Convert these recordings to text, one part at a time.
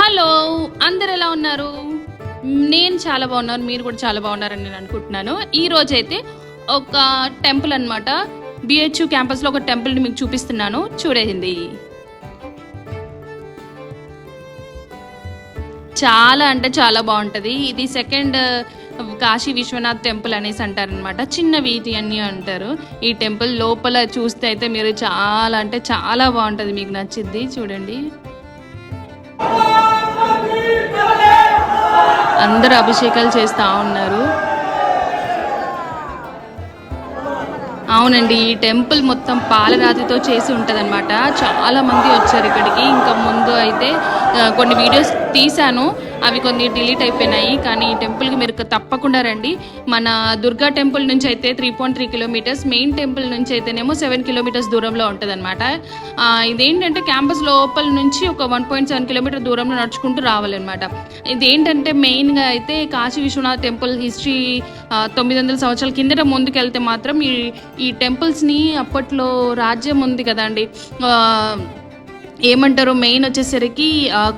Hello, అందరు ఎలా ఉన్నారు? నేను చాలా బాగున్నాను, మీరు కూడా చాలా బాగున్నారని నేను అనుకుంటున్నాను. ఈ రోజైతే ఒక టెంపుల్ అనమాట, బిహెచ్యు క్యాంపస్లో ఒక టెంపుల్ని మీకు చూపిస్తున్నాను, చూడండి. చాలా అంటే చాలా బాగుంటుంది. ఇది సెకండ్ కాశీ విశ్వనాథ్ టెంపుల్ అనేసి అంటారనమాట. చిన్న వీటి అన్నీ అంటారు. ఈ టెంపుల్ లోపల చూస్తే అయితే మీరు చాలా అంటే చాలా బాగుంటుంది, మీకు నచ్చిద్ది. చూడండి, అందరూ అభిషేకాలు చేస్తూ ఉన్నారు. అవునండి, ఈ టెంపుల్ మొత్తం పాలరాతితో చేసి ఉంటుంది అనమాట. చాలా మంది వచ్చారు ఇక్కడికి. ఇంకా ముందు అయితే కొన్ని వీడియోస్ తీశాను, అవి కొన్ని డిలీట్ అయిపోయినాయి. కానీ ఈ టెంపుల్కి మీరు తప్పకుండా రండి. మన దుర్గా టెంపుల్ నుంచి అయితే 3.3 కిలోమీటర్స్, మెయిన్ టెంపుల్ నుంచి అయితేనేమో 7 కిలోమీటర్స్ దూరంలో ఉంటుంది అనమాట. ఇదేంటంటే క్యాంపస్ లోపల నుంచి ఒక 1.7 కిలోమీటర్ దూరంలో నడుచుకుంటూ రావాలన్నమాట. ఇదేంటంటే మెయిన్గా అయితే కాశీ విశ్వనాథ్ టెంపుల్ హిస్టరీ 900 సంవత్సరాల కిందట ముందుకెళ్తే మాత్రం ఈ టెంపుల్స్ని అప్పట్లో రాజ్యం ఉంది కదండి, ఏమంటారు, మెయిన్ వచ్చేసరికి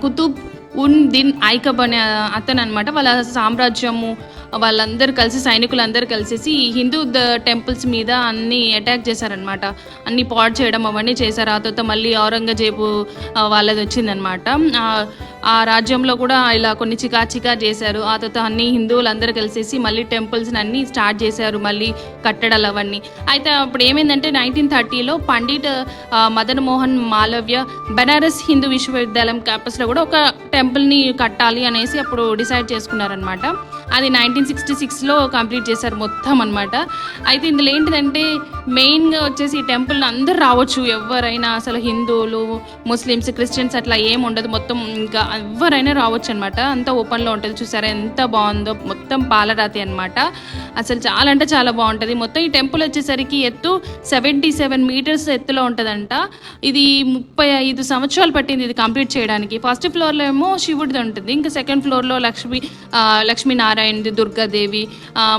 కుతుబ్ ఉన్ దిన్ ఐకబ్ అనే అతను అనమాట. వాళ్ళ సామ్రాజ్యము వాళ్ళందరూ కలిసి, సైనికులందరూ కలిసేసి ఈ హిందూ టెంపుల్స్ మీద అన్ని అటాక్ చేశారనమాట. అన్ని పాడు చేయడం అవన్నీ చేశారు. ఆ తర్వాత మళ్ళీ ఔరంగజేబు వాళ్ళది వచ్చిందనమాట. ఆ రాజ్యంలో కూడా ఇలా కొన్ని చికా చేశారు. ఆ తర్వాత అన్ని హిందువులందరూ కలిసేసి మళ్ళీ టెంపుల్స్ని అన్నీ స్టార్ట్ చేశారు, మళ్ళీ కట్టడాలు అవన్నీ. అయితే అప్పుడు ఏమైందంటే 1930లో పండిట్ మదన్ మోహన్ మాలవ్య బెనారస్ హిందూ విశ్వవిద్యాలయం క్యాంపస్లో కూడా ఒక టెంపుల్ని కట్టాలి అనేసి అప్పుడు డిసైడ్ చేసుకున్నారనమాట. అది 1966లో కంప్లీట్ చేశారు మొత్తం అనమాట. అయితే ఇందులో ఏంటిదంటే మెయిన్గా వచ్చేసి ఈ టెంపుల్ని అందరూ రావచ్చు, ఎవరైనా, అసలు హిందువులు, ముస్లిమ్స్, క్రిస్టియన్స్ అట్లా ఏమి ఉండదు. మొత్తం ఇంకా ఎవరైనా రావచ్చు అనమాట. అంతా ఓపెన్లో ఉంటుంది. చూసారా ఎంత బాగుందో, మొత్తం పాలరాతి అనమాట. అసలు చాలా అంటే చాలా బాగుంటుంది. మొత్తం ఈ టెంపుల్ వచ్చేసరికి ఎత్తు 77 మీటర్స్ ఎత్తులో ఉంటుందంట. ఇది 35 సంవత్సరాలు పట్టింది ఇది కంప్లీట్ చేయడానికి. ఫస్ట్ ఫ్లోర్లో ఏమో శివుడిది ఉంటుంది, ఇంకా సెకండ్ ఫ్లోర్లో లక్ష్మీనారాయణది, దుర్గాదేవి,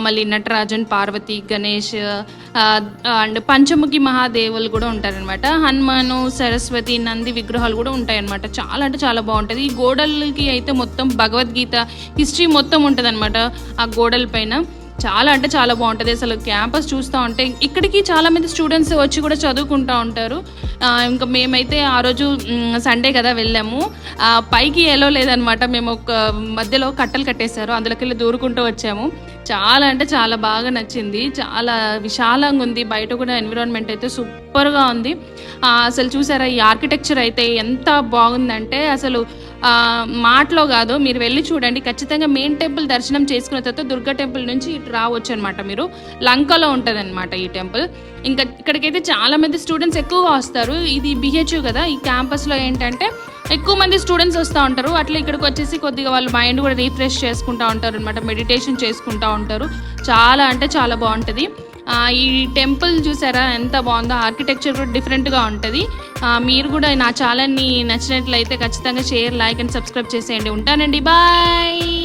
మళ్ళీ నటరాజన్, పార్వతి, గణేష్ అండ్ పంచముఖి మహాదేవులు కూడా ఉంటారనమాట. హనుమాను, సరస్వతి, నంది విగ్రహాలు కూడా ఉంటాయన్నమాట. చాలా అంటే చాలా బాగుంటుంది. ఈ గోడలకి అయితే మొత్తం భగవద్గీత హిస్టరీ మొత్తం ఉంటుంది అనమాట ఆ గోడల పైన. చాలా అంటే చాలా బాగుంటుంది. అసలు క్యాంపస్ చూస్తూ ఉంటే ఇక్కడికి చాలామంది స్టూడెంట్స్ వచ్చి కూడా చదువుకుంటూ ఉంటారు. ఇంకా మేమైతే ఆ రోజు సండే కదా వెళ్ళాము, పైకి ఎలో లేదనమాట. మేము ఒక మధ్యలో కట్టలు కట్టేశారు, అందులోకి వెళ్ళి దూరుకుంటూ వచ్చాము. చాలా అంటే చాలా బాగా నచ్చింది. చాలా విశాలంగా ఉంది. బయట కూడా ఎన్విరాన్మెంట్ అయితే సూపర్గా ఉంది. అసలు చూసారా, ఈ ఆర్కిటెక్చర్ అయితే ఎంత బాగుందంటే అసలు మాటలో కాదు, మీరు వెళ్ళి చూడండి. ఖచ్చితంగా మెయిన్ టెంపుల్ దర్శనం చేసుకున్న తర్వాత దుర్గా టెంపుల్ నుంచి ఇటు రావచ్చు అనమాట. మీరు లంకలో ఉంటుంది అనమాట ఈ టెంపుల్. ఇంకా ఇక్కడికైతే చాలా మంది స్టూడెంట్స్ ఎక్కువగా వస్తారు. ఇది బిహెచ్యు కదా, ఈ క్యాంపస్లో ఏంటంటే ఎక్కువ మంది స్టూడెంట్స్ వస్తూ ఉంటారు. అట్లా ఇక్కడికి వచ్చేసి కొద్దిగా వాళ్ళ మైండ్ కూడా రీఫ్రెష్ చేసుకుంటూ ఉంటారు అనమాట, మెడిటేషన్ చేసుకుంటూ ఉంటారు. చాలా అంటే చాలా బాగుంటుంది. ఈ టెంపుల్ చూసారా ఎంత బాగుందో, ఆర్కిటెక్చర్ కూడా డిఫరెంట్గా ఉంటుంది. మీరు కూడా నా ఛానల్ని నచ్చినట్లయితే ఖచ్చితంగా షేర్, లైక్ అండ్ సబ్స్క్రైబ్ చేసేయండి. ఉంటానండి, బాయ్.